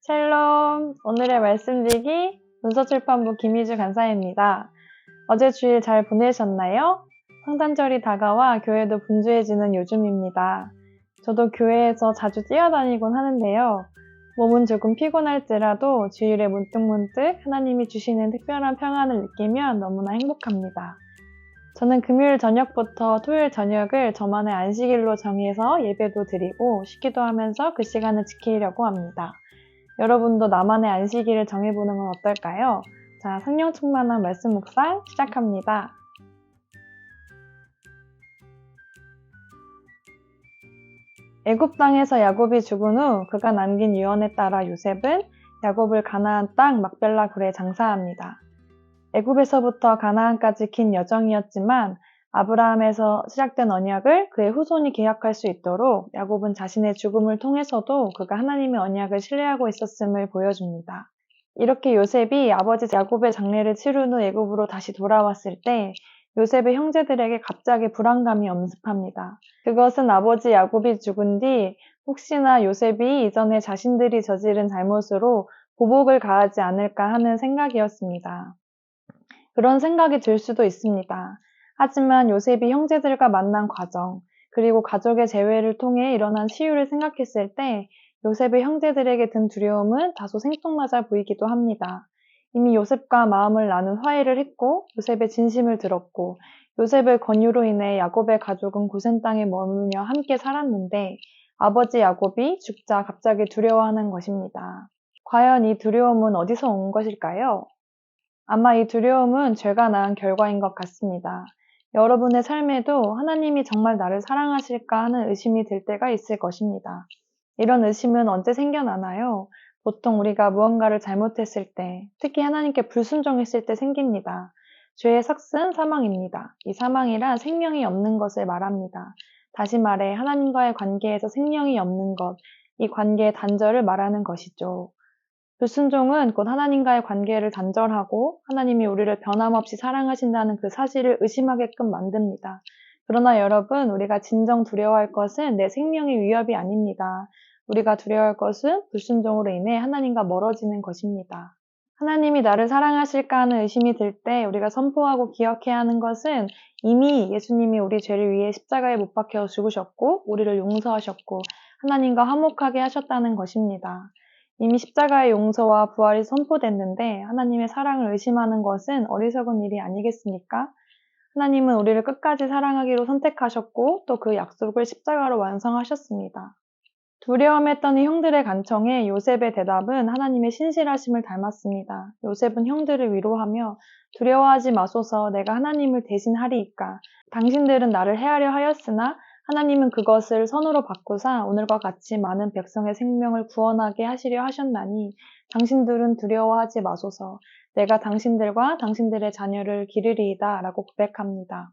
샬롬! 오늘의 말씀드리기 문서출판부 김희주 간사입니다. 어제 주일 잘 보내셨나요? 성탄절이 다가와 교회도 분주해지는 요즘입니다. 저도 교회에서 자주 뛰어다니곤 하는데요. 몸은 조금 피곤할지라도 주일에 문득문득 하나님이 주시는 특별한 평안을 느끼면 너무나 행복합니다. 저는 금요일 저녁부터 토요일 저녁을 저만의 안식일로 정해서 예배도 드리고 쉬기도 하면서 그 시간을 지키려고 합니다. 여러분도 나만의 안식일을 정해보는 건 어떨까요? 자, 성령 충만한 말씀 묵상 시작합니다. 애굽 땅에서 야곱이 죽은 후 그가 남긴 유언에 따라 요셉은 야곱을 가나안 땅 막벨라 굴에 장사합니다. 애굽에서부터 가나안까지 긴 여정이었지만 아브라함에서 시작된 언약을 그의 후손이 계약할 수 있도록 야곱은 자신의 죽음을 통해서도 그가 하나님의 언약을 신뢰하고 있었음을 보여줍니다. 이렇게 요셉이 아버지 야곱의 장례를 치른 후 애굽으로 다시 돌아왔을 때 요셉의 형제들에게 갑자기 불안감이 엄습합니다. 그것은 아버지 야곱이 죽은 뒤 혹시나 요셉이 이전에 자신들이 저지른 잘못으로 보복을 가하지 않을까 하는 생각이었습니다. 그런 생각이 들 수도 있습니다. 하지만 요셉이 형제들과 만난 과정, 그리고 가족의 재회를 통해 일어난 치유를 생각했을 때 요셉의 형제들에게 든 두려움은 다소 생뚱맞아 보이기도 합니다. 이미 요셉과 마음을 나눈 화해를 했고 요셉의 진심을 들었고 요셉의 권유로 인해 야곱의 가족은 고센 땅에 머물며 함께 살았는데 아버지 야곱이 죽자 갑자기 두려워하는 것입니다. 과연 이 두려움은 어디서 온 것일까요? 아마 이 두려움은 죄가 낳은 결과인 것 같습니다. 여러분의 삶에도 하나님이 정말 나를 사랑하실까 하는 의심이 들 때가 있을 것입니다. 이런 의심은 언제 생겨나나요? 보통 우리가 무언가를 잘못했을 때, 특히 하나님께 불순종했을 때 생깁니다. 죄의 삭은 사망입니다. 이 사망이란 생명이 없는 것을 말합니다. 다시 말해 하나님과의 관계에서 생명이 없는 것, 이 관계의 단절을 말하는 것이죠. 불순종은 곧 하나님과의 관계를 단절하고 하나님이 우리를 변함없이 사랑하신다는 그 사실을 의심하게끔 만듭니다. 그러나 여러분, 우리가 진정 두려워할 것은 내 생명의 위협이 아닙니다. 우리가 두려워할 것은 불순종으로 인해 하나님과 멀어지는 것입니다. 하나님이 나를 사랑하실까 하는 의심이 들 때 우리가 선포하고 기억해야 하는 것은 이미 예수님이 우리 죄를 위해 십자가에 못 박혀 죽으셨고 우리를 용서하셨고 하나님과 화목하게 하셨다는 것입니다. 이미 십자가의 용서와 부활이 선포됐는데 하나님의 사랑을 의심하는 것은 어리석은 일이 아니겠습니까? 하나님은 우리를 끝까지 사랑하기로 선택하셨고 또 그 약속을 십자가로 완성하셨습니다. 두려움했던 이 형들의 간청에 요셉의 대답은 하나님의 신실하심을 닮았습니다. 요셉은 형들을 위로하며 두려워하지 마소서 내가 하나님을 대신하리이까. 당신들은 나를 해하려 하였으나 하나님은 그것을 선으로 바꾸사 오늘과 같이 많은 백성의 생명을 구원하게 하시려 하셨나니 당신들은 두려워하지 마소서 내가 당신들과 당신들의 자녀를 기르리이다 라고 고백합니다.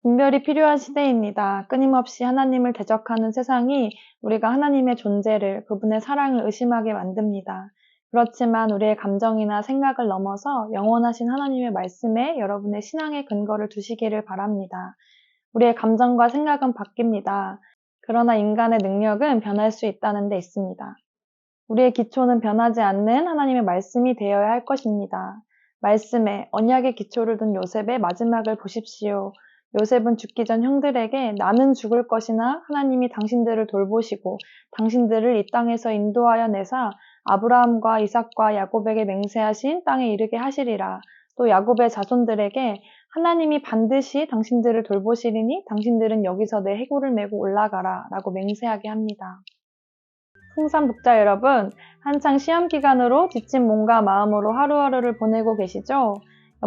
분별이 필요한 시대입니다. 끊임없이 하나님을 대적하는 세상이 우리가 하나님의 존재를, 그분의 사랑을 의심하게 만듭니다. 그렇지만 우리의 감정이나 생각을 넘어서 영원하신 하나님의 말씀에 여러분의 신앙의 근거를 두시기를 바랍니다. 우리의 감정과 생각은 바뀝니다. 그러나 인간의 능력은 변할 수 있다는 데 있습니다. 우리의 기초는 변하지 않는 하나님의 말씀이 되어야 할 것입니다. 말씀에 언약의 기초를 둔 요셉의 마지막을 보십시오. 요셉은 죽기 전 형들에게 나는 죽을 것이나 하나님이 당신들을 돌보시고 당신들을 이 땅에서 인도하여 내사 아브라함과 이삭과 야곱에게 맹세하신 땅에 이르게 하시리라. 또 야곱의 자손들에게 하나님이 반드시 당신들을 돌보시리니 당신들은 여기서 내 해골을 메고 올라가라 라고 맹세하게 합니다. 풍산북자 여러분, 한창 시험 기간으로 지친 몸과 마음으로 하루하루를 보내고 계시죠?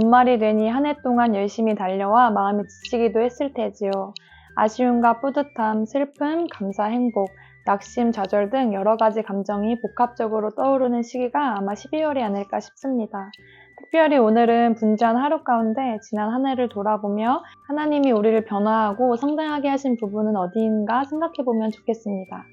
연말이 되니 한 해 동안 열심히 달려와 마음이 지치기도 했을 테지요. 아쉬움과 뿌듯함, 슬픔, 감사, 행복, 낙심, 좌절 등 여러 가지 감정이 복합적으로 떠오르는 시기가 아마 12월이 아닐까 싶습니다. 특별히 오늘은 분주한 하루 가운데 지난 한 해를 돌아보며 하나님이 우리를 변화하고 성장하게 하신 부분은 어디인가 생각해보면 좋겠습니다.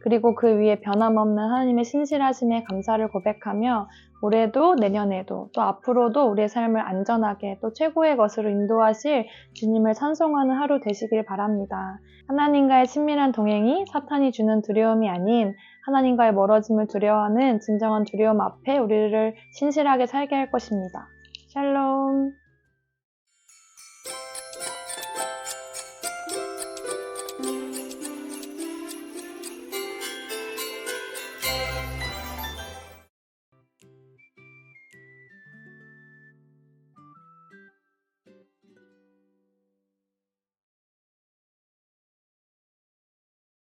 그리고 그 위에 변함없는 하나님의 신실하심에 감사를 고백하며 올해도 내년에도 또 앞으로도 우리의 삶을 안전하게 또 최고의 것으로 인도하실 주님을 찬송하는 하루 되시길 바랍니다. 하나님과의 친밀한 동행이 사탄이 주는 두려움이 아닌 하나님과의 멀어짐을 두려워하는 진정한 두려움 앞에 우리를 신실하게 살게 할 것입니다. 샬롬.